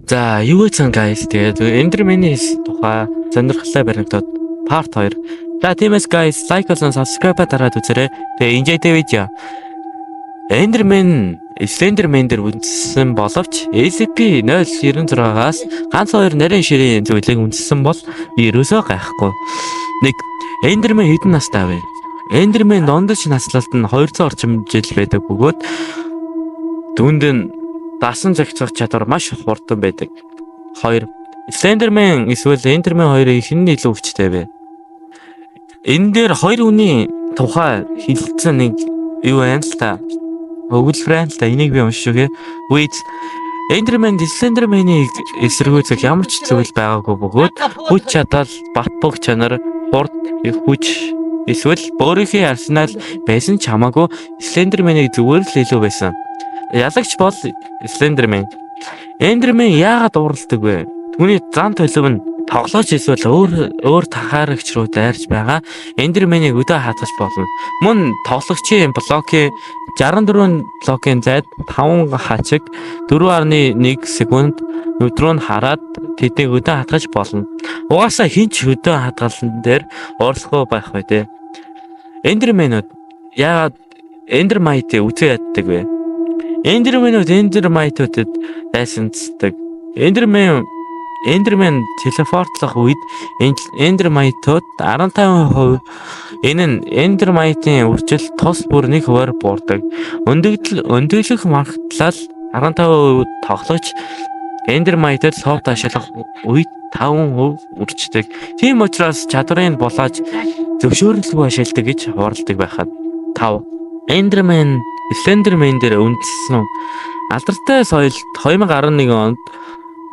За, юу гэсэн guys, тэгээд Enderman-ийн тухай сонирхолтой баримтууд part 2. За, тиймээс guys, like болон subscribe дараад үзээрэй. Тэгээд инжээтэй видео. Enderman, Slenderman дээр үндэссэн боловч SCP-096-аас ганц хоёр нарийн ширээ зүйлийг үндэссэн бол ерөөсөө гайхгүй. Нэг Enderman хэдэн настай вэ? Enderman дондож наслалт нь 200 орчим жил байдаг бөгөөд дүнд нь дасан зохицох чадвар маш хурдан байдаг. 2. Slenderman эсвэл Enderman хоёрын хэн нь илүү хүчтэй вэ? Энэ дээр хоёр хүний тухай хэлсэн нэг юу байна л та. Өгүүлбэр л та энийг би уншиж өгье. Wait. Enderman Slenderman-ийг эсэргүүцэх ямар ч зүйл байгаагүй бөгөөд хүч чадал, бат бөх чанар, хурд хүч эсвэл өөрийнхөө арсенал байсан ч хамаагүй Slenderman-ийг зүгээр л илүү байсан. Ялагч бол Slenderman. Enderman яагаад уралдаг вэ? Түүний зан төлөв нь тоглож эсвэл өөр тахаарагч руу дайрч байгаа Enderman-ыг өдөө хадгалж болно. Мөн тоглогчийн блокийн 64 блокийн зайд 5 хачиг 4.1 секунд өдрөө нь хараад тэднийг өдөө хадгалж болно. Угаасаа хинч өдөө хадгалсан дээр орлохгүй байх бай тээ. Enderman-ууд яагаад Endermite үзээ яддаг вэ? Enderman-ууд Endermite-уудад дайсанцдаг. Enderman телепортлох үед Endermite-ууд 15% энэ нь Endermite-ийн үржил тус бүр 1% буурдаг. Өндөглөх магадлал 15% тоглож Endermite-д софт ашиглах үед 5% үрждэг. Тийм учраас чадварыг булааж зөвшөөрлгүй ашигладаг гэж хуурладаг байхад. 5. Enderman Slenderman дээр үндэслэн алдартай соёл 2011 онд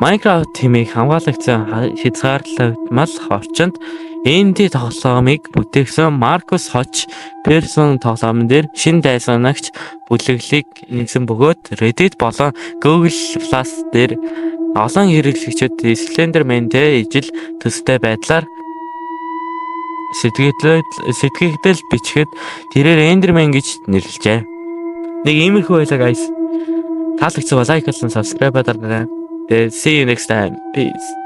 Minecraft тимийг хамгаалагчсан хязгаарлагдмал орчинд ND тоглоомыг бүтээгсэн Marcus Hoch Persson тоглоомн дээр шинэ дайсанагч бүлэглийг нэгсэн бөгөөд Reddit болон Google Plus дээр олон хэрэглэгчид Slenderman-тэй ижил төстэй байдлаар сэтгэгдэл бичгэд тэрээр Enderman гэж нэрлэжээ. Нэг иймэрхүү байлаа guys. Таалагдсан бол like болон subscribe дараарай. See you next time. Peace.